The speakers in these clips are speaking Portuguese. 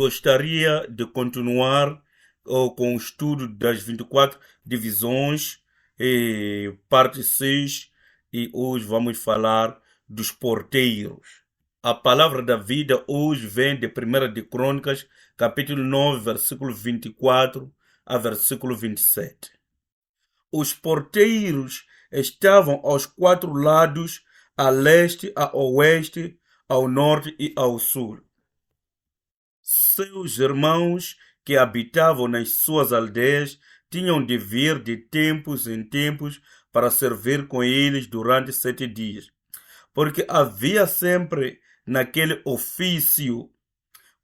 Gostaria de continuar com o estudo das 24 divisões, parte 6, e hoje vamos falar dos porteiros. A palavra da vida hoje vem de 1 de Crônicas, capítulo 9, versículo 24 a versículo 27. Os porteiros estavam aos quatro lados, a leste, a oeste, ao norte e ao sul. Seus irmãos que habitavam nas suas aldeias tinham de vir de tempos em tempos para servir com eles durante 7 dias, porque havia sempre naquele ofício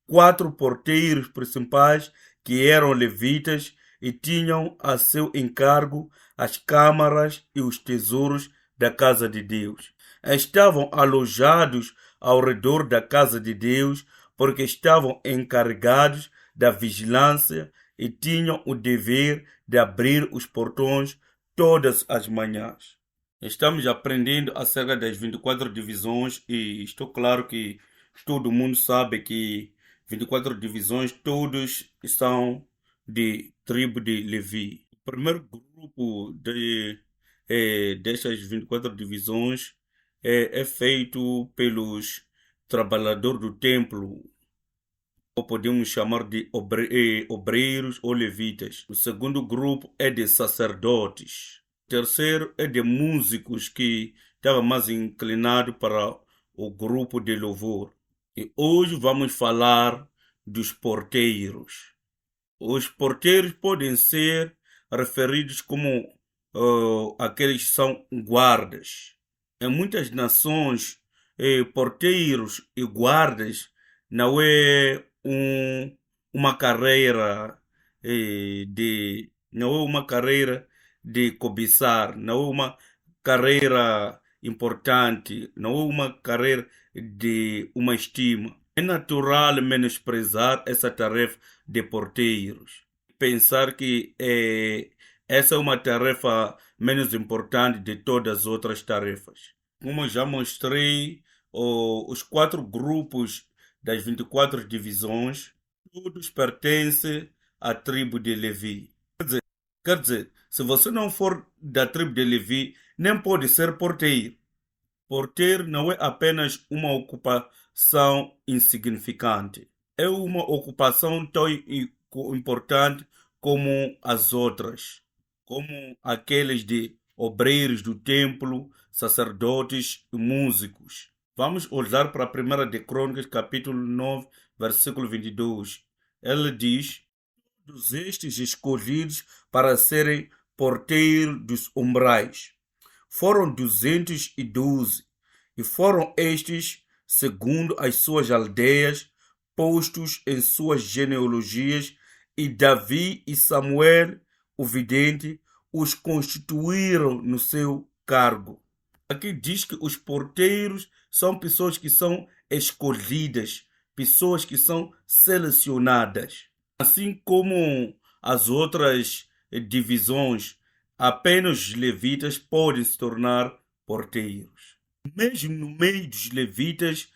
4 porteiros principais que eram levitas e tinham a seu encargo as câmaras e os tesouros da casa de Deus. Estavam alojados ao redor da casa de Deus porque estavam encarregados da vigilância e tinham o dever de abrir os portões todas as manhãs. Estamos aprendendo acerca das 24 divisões e estou claro que todo mundo sabe que 24 divisões, todos são de tribo de Levi. O primeiro grupo dessas 24 divisões é feito pelos trabalhadores do templo, ou podemos chamar de obreiros ou levitas. O segundo grupo é de sacerdotes. O terceiro é de músicos, que estava mais inclinado para o grupo de louvor. E hoje vamos falar dos porteiros. Os porteiros podem ser referidos como aqueles que são guardas. Em muitas nações, porteiros e guardas não é uma carreira não é uma carreira de cobiçar, não é uma carreira importante, não é uma carreira de uma estima. É natural menosprezar essa tarefa de porteiros, pensar que essa é uma tarefa menos importante de todas as outras tarefas. Como já mostrei, os 4 grupos das 24 divisões, todos pertencem à tribo de Levi. Quer dizer, se você não for da tribo de Levi, nem pode ser porteiro. Porteiro não é apenas uma ocupação insignificante. É uma ocupação tão importante como as outras, como aqueles de obreiros do templo, sacerdotes e músicos. Vamos olhar para a 1 de Crônicas, capítulo 9, versículo 22. Ele diz: todos estes escolhidos para serem porteiros dos umbrais foram 212, e foram estes, segundo as suas aldeias, postos em suas genealogias, e Davi e Samuel, o vidente, os constituíram no seu cargo. Aqui diz que os porteiros são pessoas que são escolhidas, pessoas que são selecionadas. Assim como as outras divisões, apenas os levitas podem se tornar porteiros. Mesmo no meio dos levitas,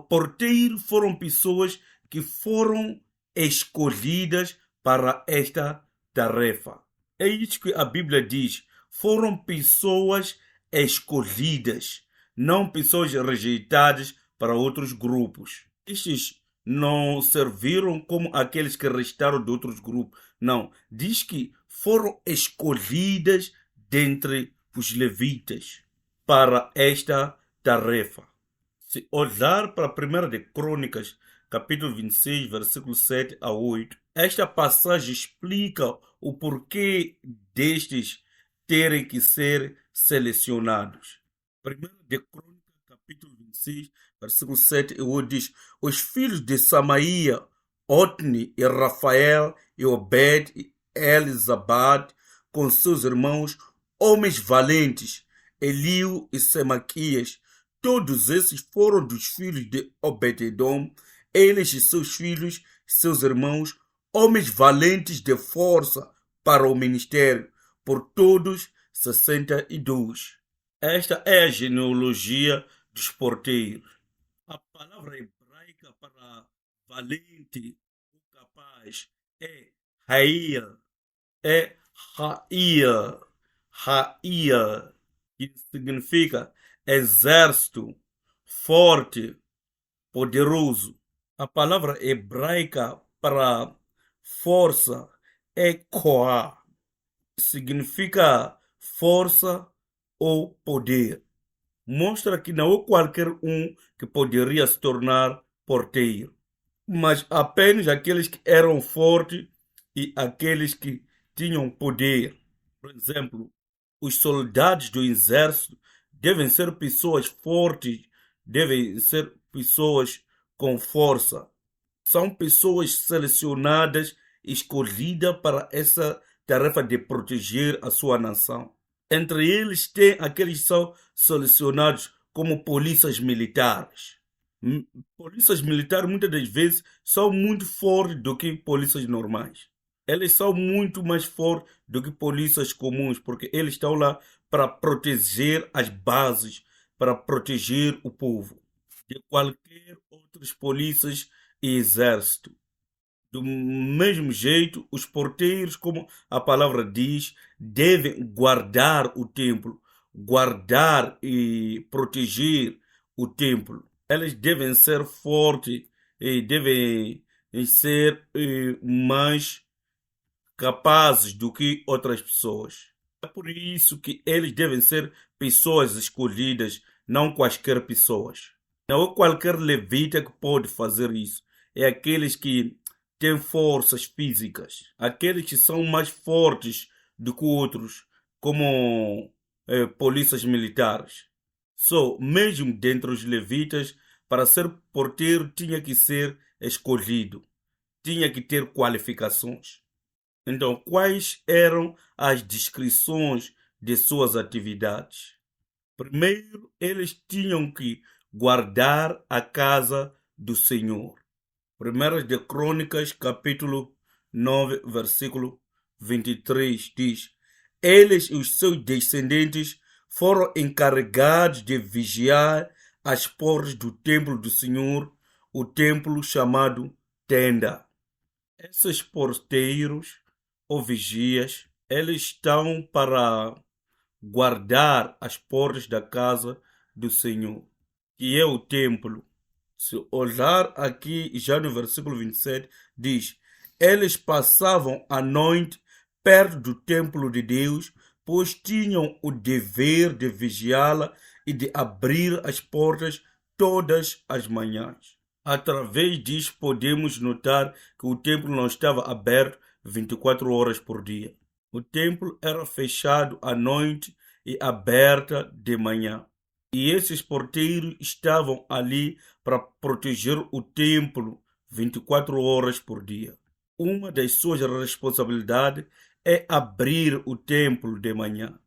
porteiros foram pessoas que foram escolhidas para esta tarefa. É isso que a Bíblia diz. Foram pessoas escolhidas, não pessoas rejeitadas para outros grupos. Estes não serviram como aqueles que restaram de outros grupos. Não, diz que foram escolhidas dentre os levitas para esta tarefa. Se olhar para a 1 de Crônicas, capítulo 26, versículo 7 a 8, esta passagem explica o porquê destes terem que ser selecionados. 1 de Crônicas, capítulo 26, versículo 7 e 8 diz: os filhos de Samaia, Otni e Rafael e Obed e Elizabad, com seus irmãos, homens valentes, Eliu e Semaquias, todos esses foram dos filhos de Obed-edom, eles e seus filhos, seus irmãos, homens valentes de força para o ministério, por todos 62. Esta é a genealogia dos porteiros. A palavra hebraica para valente paz é Raia, é Raia, Raia, que significa exército, forte, poderoso. A palavra hebraica para força é Koah, significa força ou poder. Mostra que não é qualquer um que poderia se tornar porteiro, mas apenas aqueles que eram fortes e aqueles que tinham poder. Por exemplo, os soldados do exército devem ser pessoas fortes, devem ser pessoas com força. São pessoas selecionadas, escolhidas para essa tarefa de proteger a sua nação. Entre eles tem aqueles que são selecionados como polícias militares. Polícias militares muitas das vezes são muito fortes do que polícias normais. Eles são muito mais fortes do que polícias comuns, porque eles estão lá para proteger as bases, para proteger o povo de qualquer outros polícias e exército. Do mesmo jeito, os porteiros, como a palavra diz, devem guardar o templo, guardar e proteger o templo. Eles devem ser fortes e devem ser mais capazes do que outras pessoas. É por isso que eles devem ser pessoas escolhidas, não quaisquer pessoas. Não é qualquer levita que pode fazer isso. É aqueles que têm forças físicas, aqueles que são mais fortes do que outros, como polícias militares. Só mesmo dentre os levitas, para ser porteiro tinha que ser escolhido, tinha que ter qualificações. Então, quais eram as descrições de suas atividades? Primeiro, eles tinham que guardar a casa do Senhor. Primeiras de Crônicas, capítulo 9, versículo 23, diz: Eles e os seus descendentes foram encarregados de vigiar as portas do templo do Senhor, o templo chamado Tenda. Esses porteiros ou vigias, eles estão para guardar as portas da casa do Senhor, que é o templo. Se olhar aqui já no versículo 27, diz: Eles passavam a noite perto do templo de Deus, pois tinham o dever de vigiá-la e de abrir as portas todas as manhãs. Através disso, podemos notar que o templo não estava aberto 24 horas por dia. O templo era fechado à noite e aberta de manhã. E esses porteiros estavam ali para proteger o templo 24 horas por dia. Uma das suas responsabilidades é abrir o templo de manhã.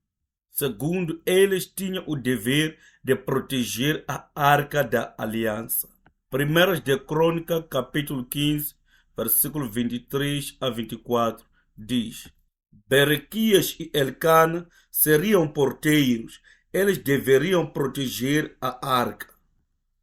Segundo, eles tinham o dever de proteger a Arca da Aliança. Primeiras de Crônica, capítulo 15, versículo 23 a 24, diz: Berequias e Elcana seriam porteiros, eles deveriam proteger a arca.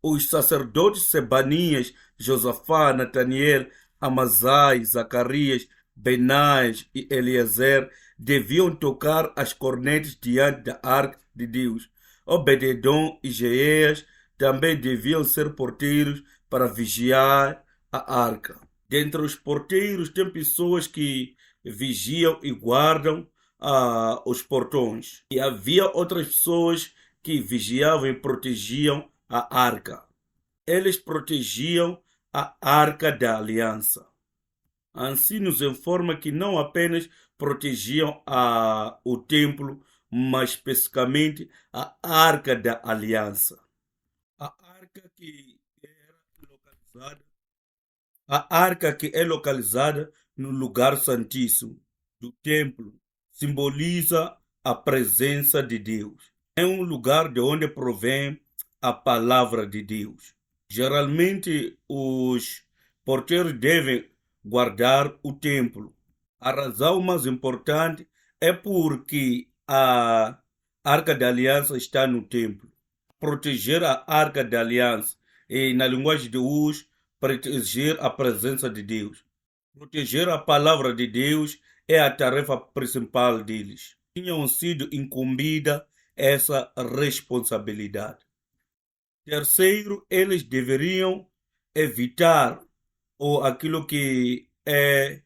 Os sacerdotes Sebanias, Josafá, Nataniel, Amazai, Zacarias, Benais e Eliezer deviam tocar as cornetas diante da arca de Deus. Obededom e Jeeias também deviam ser porteiros para vigiar a arca. Dentre os porteiros tem pessoas que vigiam e guardam os portões. E havia outras pessoas que vigiavam e protegiam a arca. Eles protegiam a arca da aliança. Assim nos informa que não apenas protegiam o templo, mas especificamente a arca da aliança. A arca que era localizada, a arca que é localizada no lugar santíssimo do templo simboliza a presença de Deus. É um lugar de onde provém a palavra de Deus. Geralmente os porteiros devem guardar o templo. A razão mais importante é porque a Arca da Aliança está no templo. Proteger a Arca da Aliança e, na linguagem de hoje, proteger a presença de Deus. Proteger a palavra de Deus é a tarefa principal deles. Tinham sido incumbida essa responsabilidade. Terceiro, eles deveriam evitar aquilo que é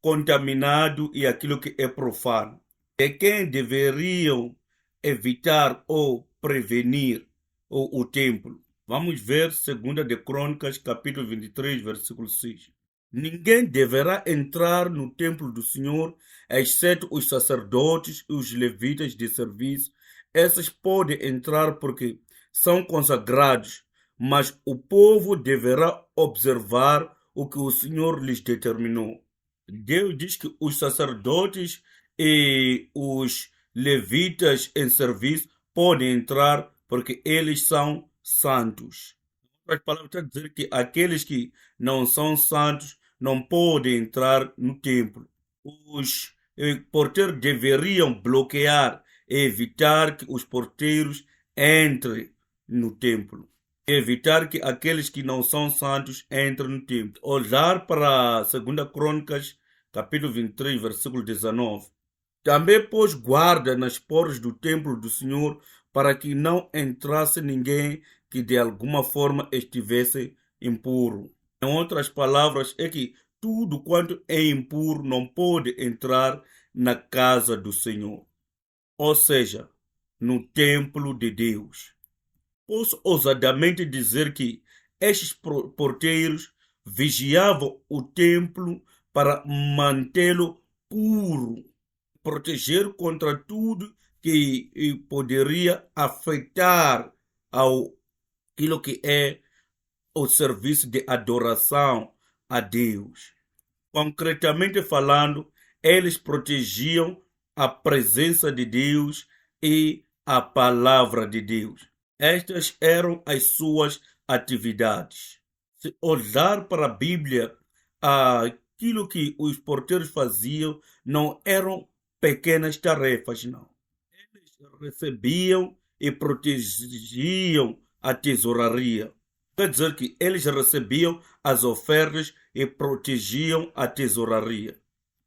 contaminado e aquilo que é profano. De quem deveriam evitar ou prevenir o templo? Vamos ver 2 de Crônicas, capítulo 23, versículo 6. Ninguém deverá entrar no templo do Senhor, exceto os sacerdotes e os levitas de serviço. Esses podem entrar porque são consagrados, mas o povo deverá observar o que o Senhor lhes determinou. Deus diz que os sacerdotes e os levitas em serviço podem entrar porque eles são santos. As palavras estão a dizer que aqueles que não são santos não podem entrar no templo. Os porteiros deveriam bloquear e evitar que os porteiros entrem no templo. Evitar que aqueles que não são santos entrem no templo. Olhar para 2 Crônicas, capítulo 23, versículo 19. Também pôs guarda nas portas do templo do Senhor para que não entrasse ninguém que de alguma forma estivesse impuro. Em outras palavras, é que tudo quanto é impuro não pode entrar na casa do Senhor, ou seja, no templo de Deus. Posso ousadamente dizer que estes porteiros vigiavam o templo para mantê-lo puro, proteger contra tudo que poderia afetar aquilo que é o serviço de adoração a Deus. Concretamente falando, eles protegiam a presença de Deus e a palavra de Deus. Estas eram as suas atividades. Se olhar para a Bíblia, aquilo que os porteiros faziam não eram pequenas tarefas, não. Eles recebiam e protegiam a tesouraria. Quer dizer que eles recebiam as ofertas e protegiam a tesouraria.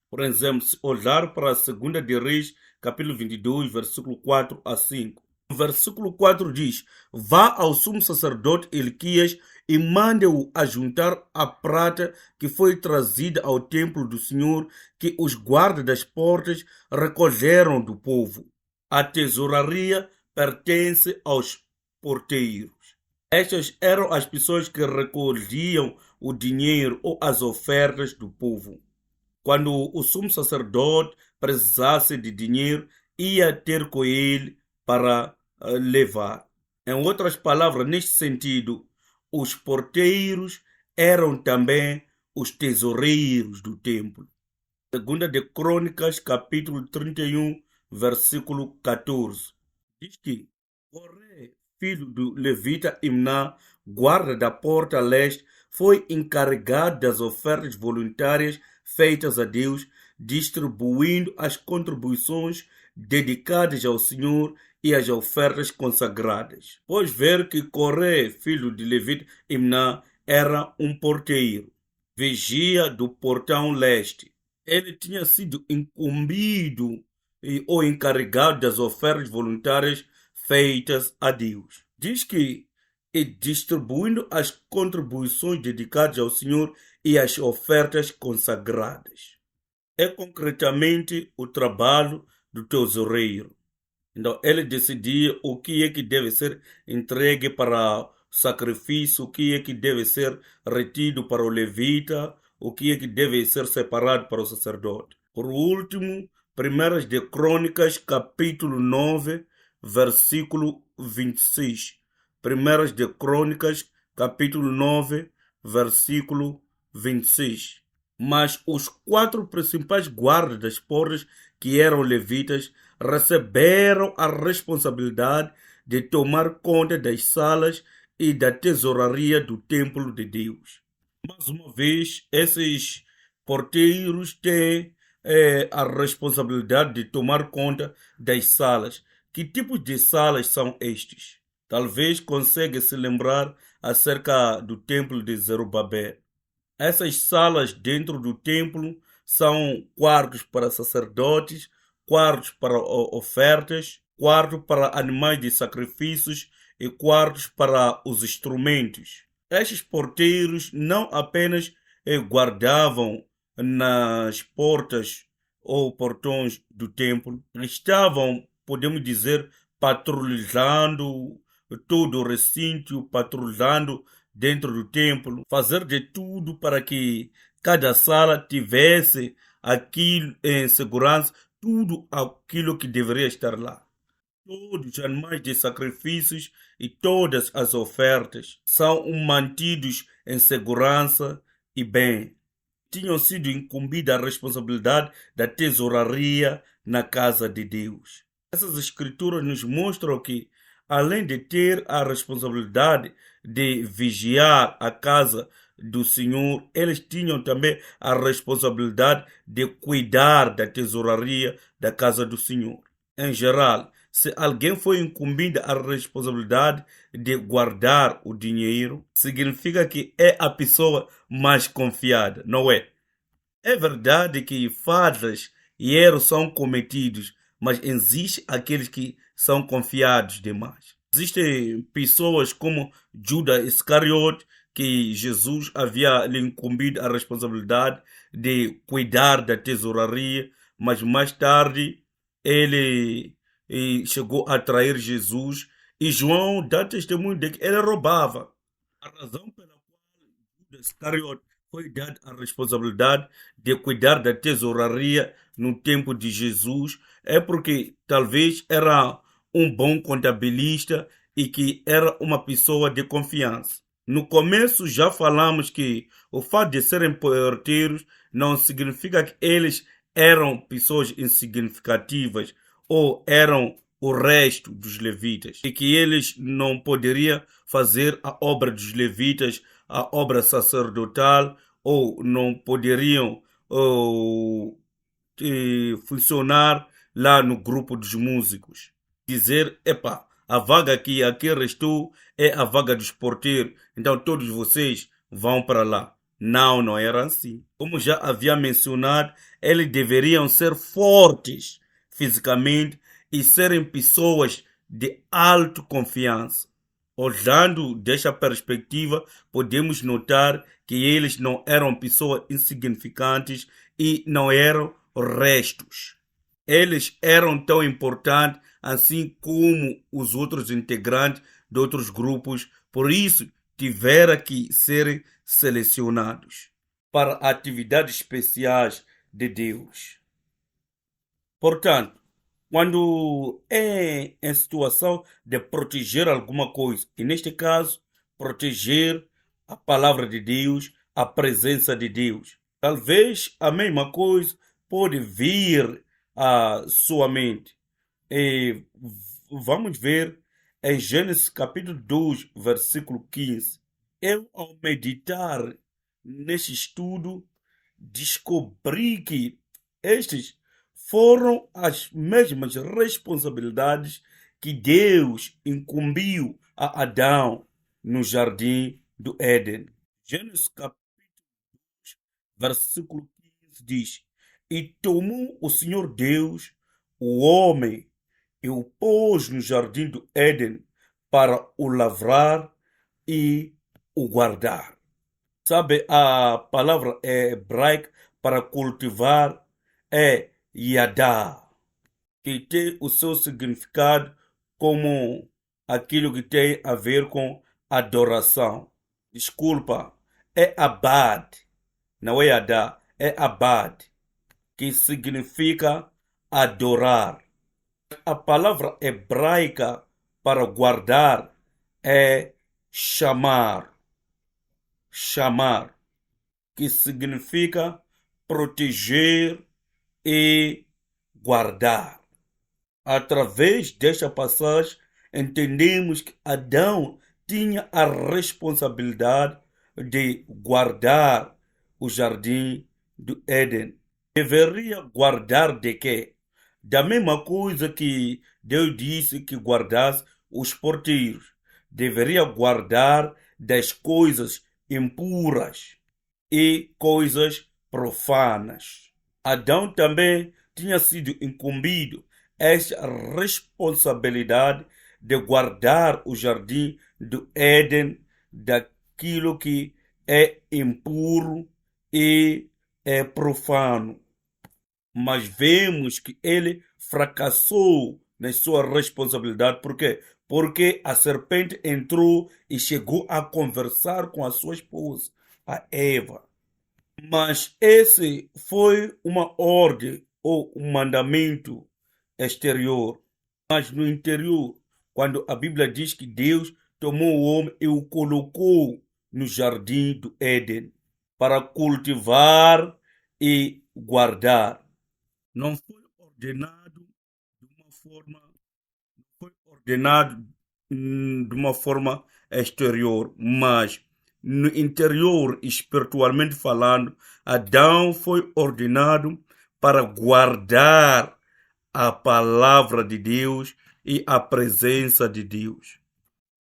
Por exemplo, se olhar para a 2 de Reis, capítulo 22, versículo 4 a 5. O versículo 4 diz: Vá ao sumo sacerdote Eliquias e mande-o ajuntar a prata que foi trazida ao templo do Senhor, que os guardas das portas recolheram do povo. A tesouraria pertence aos porteiros. Estas eram as pessoas que recolhiam o dinheiro ou as ofertas do povo. Quando o sumo sacerdote precisasse de dinheiro, ia ter com ele para levar. Em outras palavras, neste sentido, os porteiros eram também os tesoureiros do templo. 2 de Crônicas, capítulo 31, versículo 14. Diz que Coré, filho do levita Imná, guarda da porta leste, foi encarregado das ofertas voluntárias feitas a Deus, distribuindo as contribuições dedicadas ao Senhor e as ofertas consagradas. Pois ver que Coré, filho de levita Imná, era um porteiro, vigia do portão leste. Ele tinha sido incumbido ou encarregado das ofertas voluntárias feitas a Deus. Diz que distribuindo as contribuições dedicadas ao Senhor e as ofertas consagradas. É concretamente o trabalho do tesoureiro. Então, ele decidia o que é que deve ser entregue para sacrifício, o que é que deve ser retido para o levita, o que é que deve ser separado para o sacerdote. Por último, 1 de Crônicas, capítulo 9, versículo 26. 1 de Crônicas, capítulo 9, versículo 26. Mas os 4 principais guardas das portas, que eram levitas, receberam a responsabilidade de tomar conta das salas e da tesouraria do templo de Deus. Mais uma vez, esses porteiros têm a responsabilidade de tomar conta das salas. Que tipos de salas são estes? Talvez consiga se lembrar acerca do templo de Zerubabel. Essas salas dentro do templo são quartos para sacerdotes, quartos para ofertas, quarto para animais de sacrifícios e quartos para os instrumentos. Estes porteiros não apenas guardavam nas portas ou portões do templo, estavam, podemos dizer, patrulhando todo o recinto, patrulhando dentro do templo, fazer de tudo para que cada sala tivesse aquilo em segurança, tudo aquilo que deveria estar lá. Todos os animais de sacrifícios e todas as ofertas são mantidos em segurança e bem. Tinham sido incumbida a responsabilidade da tesouraria na casa de Deus. Essas escrituras nos mostram que, além de ter a responsabilidade de vigiar a casa do Senhor, eles tinham também a responsabilidade de cuidar da tesouraria da casa do Senhor. Em geral, se alguém foi incumbido a responsabilidade de guardar o dinheiro, significa que é a pessoa mais confiada, não é? É verdade que faltas e erros são cometidos, mas existem aqueles que são confiados demais. Existem pessoas como Judas Iscariote, que Jesus havia lhe incumbido a responsabilidade de cuidar da tesouraria, mas mais tarde ele chegou a trair Jesus e João dá testemunho de que ele roubava. A razão pela qual Judas Iscariote foi dada a responsabilidade de cuidar da tesouraria no tempo de Jesus é porque talvez era um bom contabilista e que era uma pessoa de confiança. No começo já falamos que o fato de serem porteiros não significa que eles eram pessoas insignificativas ou eram o resto dos levitas e que eles não poderiam fazer a obra dos levitas, a obra sacerdotal, ou não poderiam funcionar lá no grupo dos músicos. Dizer, epa, a vaga que aqui restou é a vaga dos porteiros, então todos vocês vão para lá. Não, não era assim. Como já havia mencionado, eles deveriam ser fortes fisicamente e serem pessoas de alta confiança. Olhando desta perspectiva, podemos notar que eles não eram pessoas insignificantes e não eram restos. Eles eram tão importantes assim como os outros integrantes de outros grupos, por isso tiveram que ser selecionados para atividades especiais de Deus. Portanto, quando é em situação de proteger alguma coisa, e neste caso, proteger a palavra de Deus, a presença de Deus, talvez a mesma coisa pode vir à sua mente. E vamos ver em Gênesis capítulo 2, versículo 15. Eu, ao meditar neste estudo, descobri que estes foram as mesmas responsabilidades que Deus incumbiu a Adão no jardim do Éden. Gênesis capítulo 2, versículo 15 diz: E tomou o Senhor Deus o homem e o pôs no jardim do Éden para o lavrar e o guardar. Sabe, a palavra hebraica para cultivar é yadá, que tem o seu significado como aquilo que tem a ver com adoração. Desculpa, é abad, não é yadá, é abad, que significa adorar. A palavra hebraica para guardar é chamar, chamar, que significa proteger e guardar. Através desta passagem, entendemos que Adão tinha a responsabilidade de guardar o jardim do Éden. Deveria guardar de quê? Da mesma coisa que Deus disse que guardasse os porteiros. Deveria guardar das coisas impuras e coisas profanas. Adão também tinha sido incumbido esta responsabilidade de guardar o jardim do Éden daquilo que é impuro e é profano. Mas vemos que ele fracassou na sua responsabilidade. Por quê? Porque a serpente entrou e chegou a conversar com a sua esposa, a Eva. Mas esse foi uma ordem ou um mandamento exterior. Mas no interior, quando a Bíblia diz que Deus tomou o homem e o colocou no jardim do Éden para cultivar e guardar. Não foi ordenado de uma forma, foi ordenado de uma forma exterior, mas no interior, espiritualmente falando, Adão foi ordenado para guardar a palavra de Deus e a presença de Deus.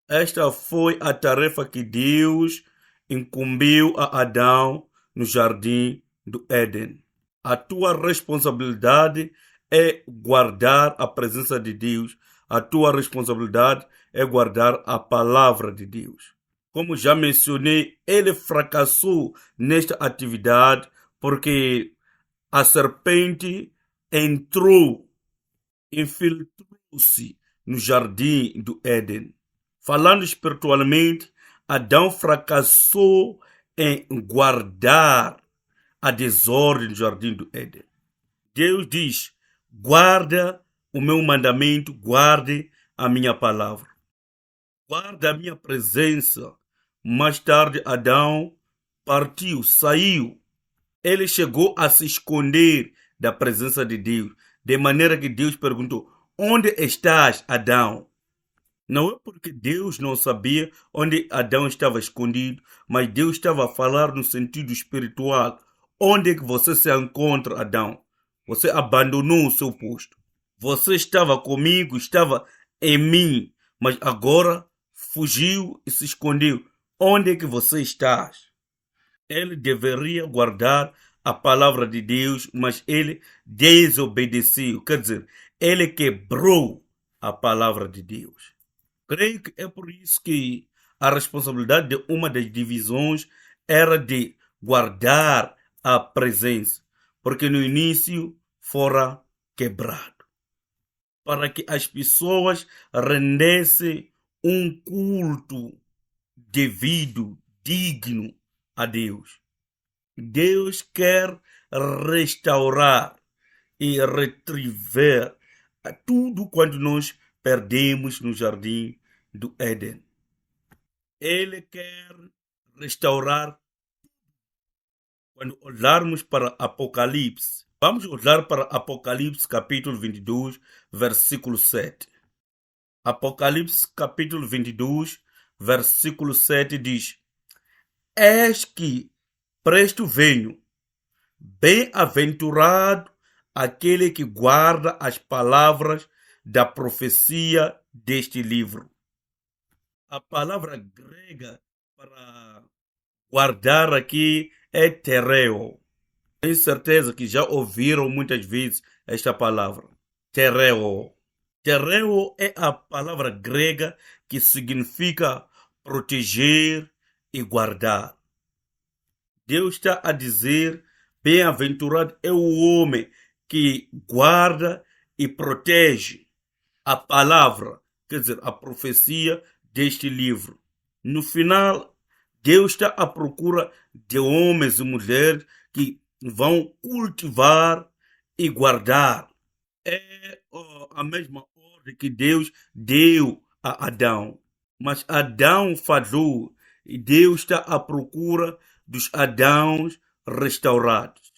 Esta foi a tarefa que Deus incumbiu a Adão no jardim do Éden. A tua responsabilidade é guardar a presença de Deus. A tua responsabilidade é guardar a palavra de Deus. Como já mencionei, ele fracassou nesta atividade porque a serpente entrou, infiltrou-se no jardim do Éden. Falando espiritualmente, Adão fracassou em guardar a desordem do jardim do Éden. Deus diz: guarda o meu mandamento, guarde a minha palavra, guarda a minha presença. Mais tarde, Adão partiu, saiu. Ele chegou a se esconder da presença de Deus, de maneira que Deus perguntou: onde estás, Adão? Não é porque Deus não sabia onde Adão estava escondido, mas Deus estava a falar no sentido espiritual. Onde é que você se encontra, Adão? Você abandonou o seu posto. Você estava comigo, estava em mim, mas agora fugiu e se escondeu. Onde é que você está? Ele deveria guardar a palavra de Deus, mas ele desobedeceu. Quer dizer, ele quebrou a palavra de Deus. Creio que é por isso que a responsabilidade de uma das divisões era de guardar a presença, porque no início fora quebrado, para que as pessoas rendessem um culto devido, digno a Deus. Deus quer restaurar e retriver tudo quanto nós perdemos no jardim do Éden. Ele quer restaurar. Quando olharmos para Apocalipse, vamos olhar para Apocalipse capítulo 22, versículo 7. Apocalipse capítulo 22, versículo 7 diz: eis que presto venho, bem-aventurado aquele que guarda as palavras da profecia deste livro. A palavra grega para guardar aqui é tereo. Tenho certeza que já ouviram muitas vezes esta palavra, tereo. Tereo é a palavra grega que significa proteger e guardar. Deus está a dizer: bem-aventurado é o homem que guarda e protege a palavra, quer dizer, a profecia deste livro. No final, Deus está à procura de homens e mulheres que vão cultivar e guardar. É a mesma ordem que Deus deu a Adão. Mas Adão falhou e Deus está à procura dos Adãos restaurados.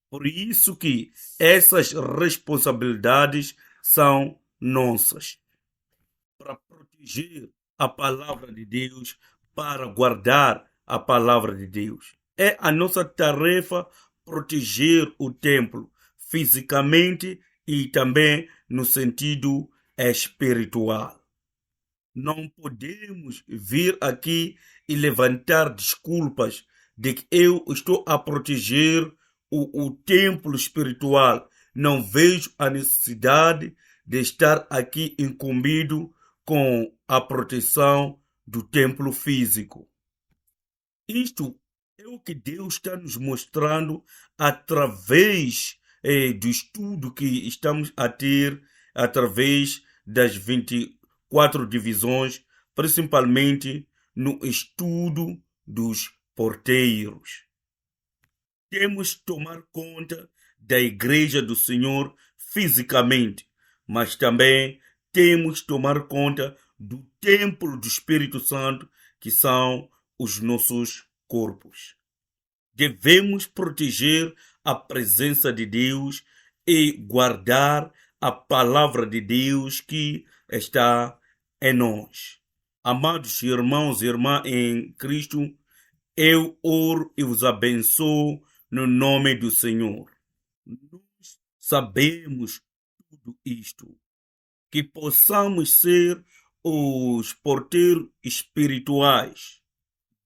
Por isso que essas responsabilidades são nossas. Para proteger a palavra de Deus, para guardar a palavra de Deus. É a nossa tarefa proteger o templo fisicamente e também no sentido espiritual. Não podemos vir aqui e levantar desculpas de que eu estou a proteger o templo espiritual. Não vejo a necessidade de estar aqui incumbido com a proteção do templo físico. Isto é o que Deus está nos mostrando através do estudo que estamos a ter, através das 24 divisões, principalmente no estudo dos porteiros. Temos que tomar conta da igreja do Senhor fisicamente, mas também temos que tomar conta do templo do Espírito Santo, que são os nossos corpos. Devemos proteger a presença de Deus e guardar a palavra de Deus que está em nós. Amados irmãos e irmãs em Cristo, eu oro e os abençoo no nome do Senhor. Nós sabemos tudo isto, que possamos ser os porteiros espirituais.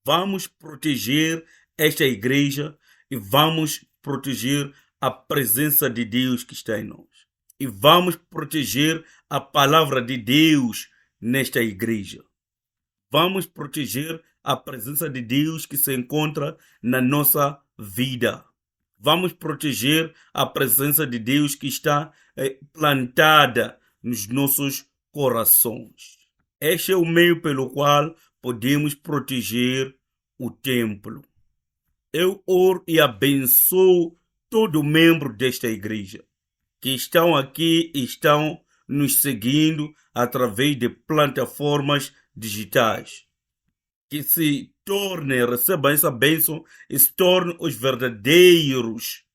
Vamos proteger esta igreja e vamos proteger a presença de Deus que está em nós. E vamos proteger a palavra de Deus nesta igreja. Vamos proteger a presença de Deus que se encontra na nossa vida. Vamos proteger a presença de Deus que está plantada nos nossos corações. Este é o meio pelo qual podemos proteger o templo. Eu oro e abençoo todo membro desta igreja que estão aqui e estão nos seguindo através de plataformas digitais. Que se tornem, recebam essa bênção e se tornem os verdadeiros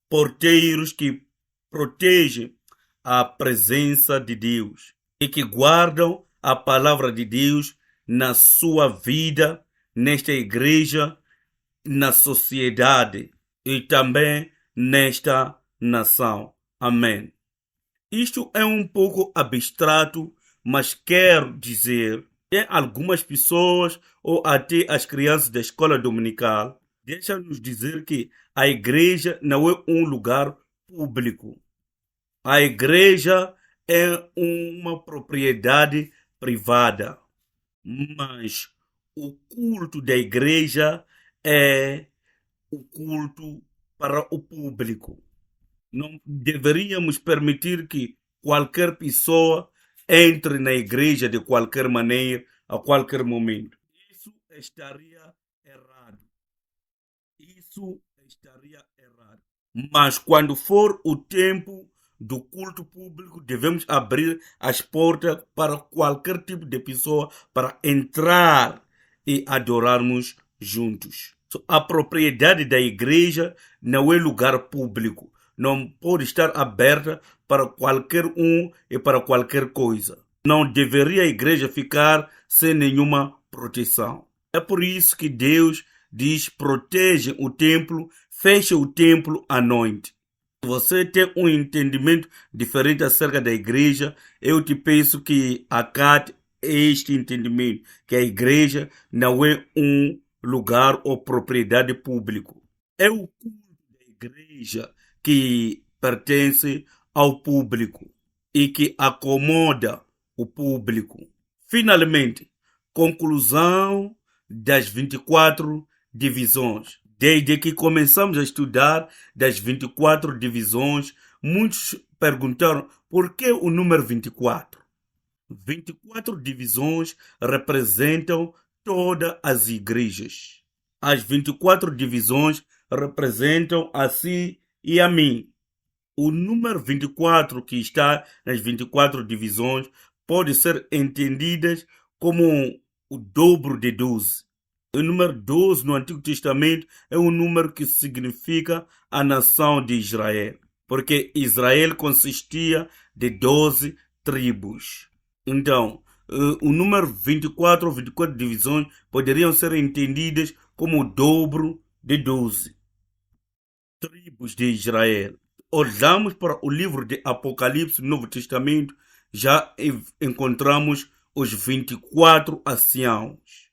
porteiros que protegem a presença de Deus e que guardam a palavra de Deus na sua vida, nesta igreja, na sociedade e também nesta nação. Amém. Isto é um pouco abstrato, mas quero dizer que algumas pessoas ou até as crianças da escola dominical deixam-nos dizer que a igreja não é um lugar público. A igreja é uma propriedade privada, mas o culto da igreja é o culto para o público. Não deveríamos permitir que qualquer pessoa entre na igreja de qualquer maneira, a qualquer momento. Isso estaria errado. Mas quando for o tempo do culto público, devemos abrir as portas para qualquer tipo de pessoa para entrar e adorarmos juntos. A propriedade da igreja não é lugar público. Não pode estar aberta para qualquer um e para qualquer coisa. Não deveria a igreja ficar sem nenhuma proteção. É por isso que Deus diz: protege o templo, feche o templo à noite. Se você tem um entendimento diferente acerca da igreja, eu te peço que acate este entendimento, que a igreja não é um lugar ou propriedade público. É o culto da igreja que pertence ao público e que acomoda o público. Finalmente, conclusão das 24 divisões. Desde que começamos a estudar das 24 divisões, muitos perguntaram por que o número 24? 24 divisões representam todas as igrejas. As 24 divisões representam a si e a mim. O número 24 que está nas 24 divisões pode ser entendido como o dobro de 12. O número 12 no Antigo Testamento é um número que significa a nação de Israel, porque Israel consistia de 12 tribos. Então, o número 24 ou 24 divisões poderiam ser entendidas como o dobro de 12 tribos de Israel. Olhamos para o livro de Apocalipse no Novo Testamento, já encontramos os 24 anciãos.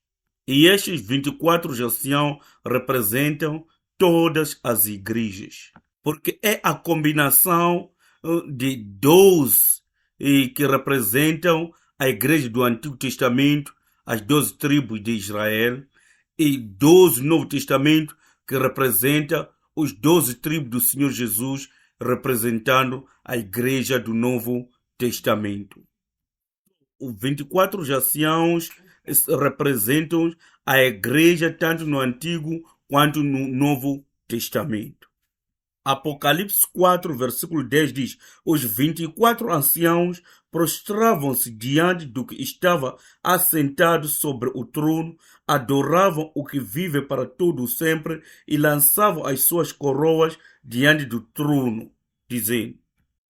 E estes 24 anciãos representam todas as igrejas, porque é a combinação de 12 que representam a igreja do Antigo Testamento, as 12 tribos de Israel, e 12 Novo Testamento, que representa os 12 tribos do Senhor Jesus, representando a igreja do Novo Testamento. Os 24 anciãos representam a igreja tanto no Antigo quanto no Novo Testamento. Apocalipse 4, versículo 10 diz: os 24 anciãos prostravam-se diante do que estava assentado sobre o trono, adoravam o que vive para todo sempre e lançavam as suas coroas diante do trono, dizendo.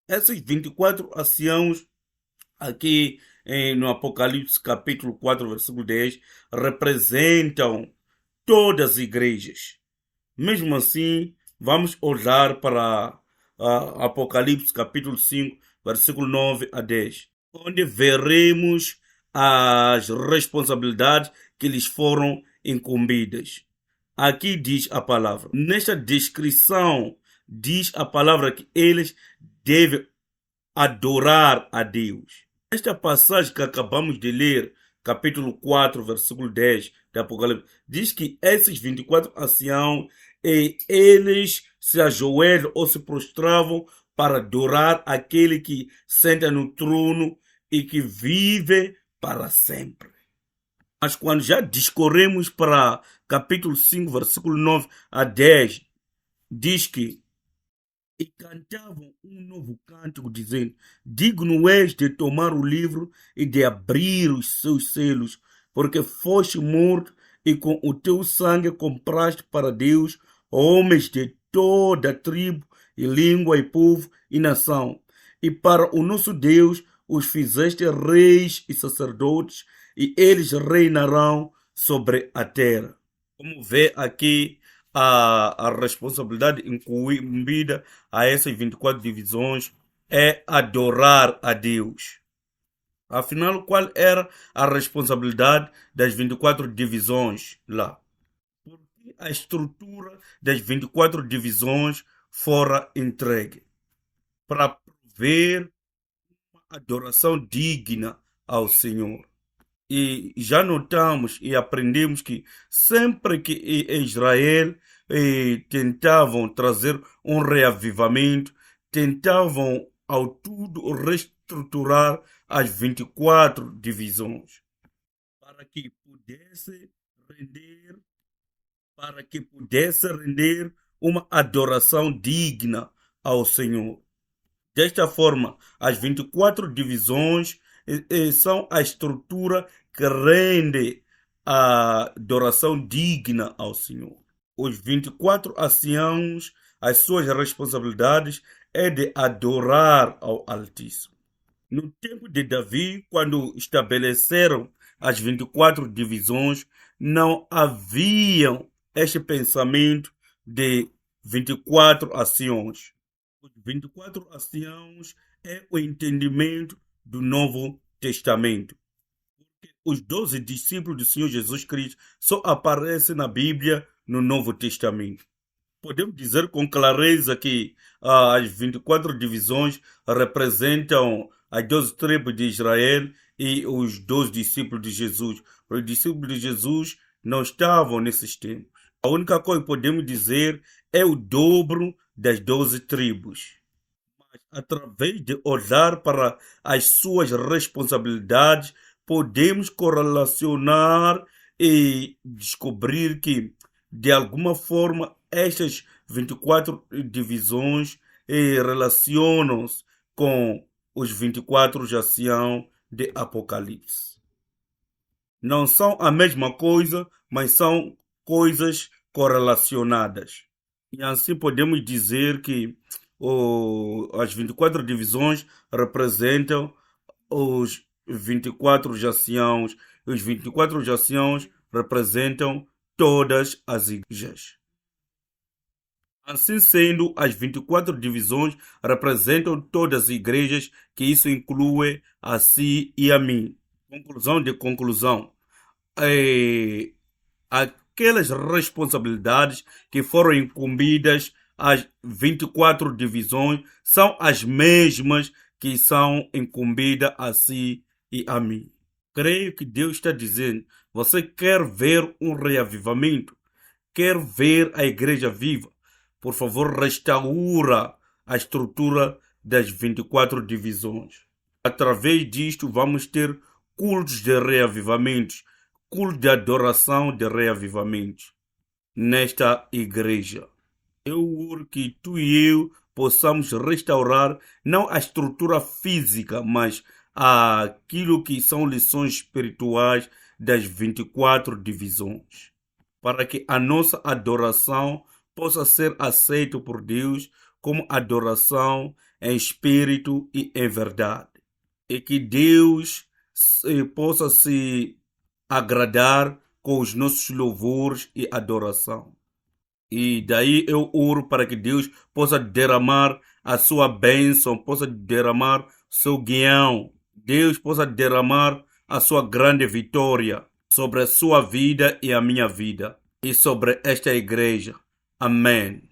Esses 24 anciãos aqui no Apocalipse capítulo 4, versículo 10, representam todas as igrejas. Mesmo assim, vamos olhar para Apocalipse capítulo 5, versículo 9 a 10, onde veremos as responsabilidades que lhes foram incumbidas. Aqui diz a palavra. Nesta descrição, diz a palavra que eles devem adorar a Deus. Esta passagem que acabamos de ler, capítulo 4, versículo 10 de Apocalipse, diz que esses 24 anciãos, eles se ajoelham ou se prostravam para adorar aquele que senta no trono e que vive para sempre. Mas quando já discorremos para capítulo 5, versículo 9 a 10, diz que e cantavam um novo cântico, dizendo: digno és de tomar o livro e de abrir os seus selos, porque foste morto e com o teu sangue compraste para Deus homens de toda tribo e língua e povo e nação. E para o nosso Deus os fizeste reis e sacerdotes, e eles reinarão sobre a terra. Como vê aqui, a responsabilidade incumbida a essas 24 divisões é adorar a Deus. Afinal, qual era a responsabilidade das 24 divisões lá? Porque a estrutura das 24 divisões fora entregue para prover uma adoração digna ao Senhor. E já notamos e aprendemos que sempre que Israel tentavam trazer um reavivamento, tentavam ao tudo reestruturar as 24 divisões para que pudesse render uma adoração digna ao Senhor. Desta forma, as 24 divisões são a estrutura que rende a adoração digna ao Senhor. Os 24 anciãos, as suas responsabilidades é de adorar ao Altíssimo. No tempo de Davi, quando estabeleceram as 24 divisões, não havia este pensamento de 24 anciãos. Os 24 anciãos é o entendimento do Novo Testamento. Os 12 discípulos do Senhor Jesus Cristo só aparecem na Bíblia no Novo Testamento. Podemos dizer com clareza que as 24 divisões representam as 12 tribos de Israel e os 12 discípulos de Jesus. Os discípulos de Jesus não estavam nesses tempos. A única coisa que podemos dizer é o dobro das 12 tribos. Mas, através de olhar para as suas responsabilidades, podemos correlacionar e descobrir que, de alguma forma, estas 24 divisões relacionam-se com os 24 anciãos de Apocalipse. Não são a mesma coisa, mas são coisas correlacionadas. E assim podemos dizer que as 24 divisões representam os 24 anciãos. Os 24 anciãos representam todas as igrejas. Assim sendo, as 24 divisões representam todas as igrejas, que isso inclui a si e a mim. Conclusão de conclusão. aquelas responsabilidades que foram incumbidas às 24 divisões são as mesmas que são incumbidas a si e a mim. Creio que Deus está dizendo: você quer ver um reavivamento? Quer ver a igreja viva? Por favor, restaura a estrutura das 24 divisões. Através disto, vamos ter cultos de reavivamentos, cultos de adoração de reavivamentos nesta igreja. Eu oro que tu e eu possamos restaurar não a estrutura física, mas aquilo que são lições espirituais das 24 divisões, para que a nossa adoração possa ser aceita por Deus como adoração em espírito e em verdade. E que Deus possa se agradar com os nossos louvores e adoração. E daí eu oro para que Deus possa derramar a sua bênção, possa derramar seu guião. Deus possa derramar a sua grande vitória sobre a sua vida e a minha vida. E sobre esta igreja. Amém.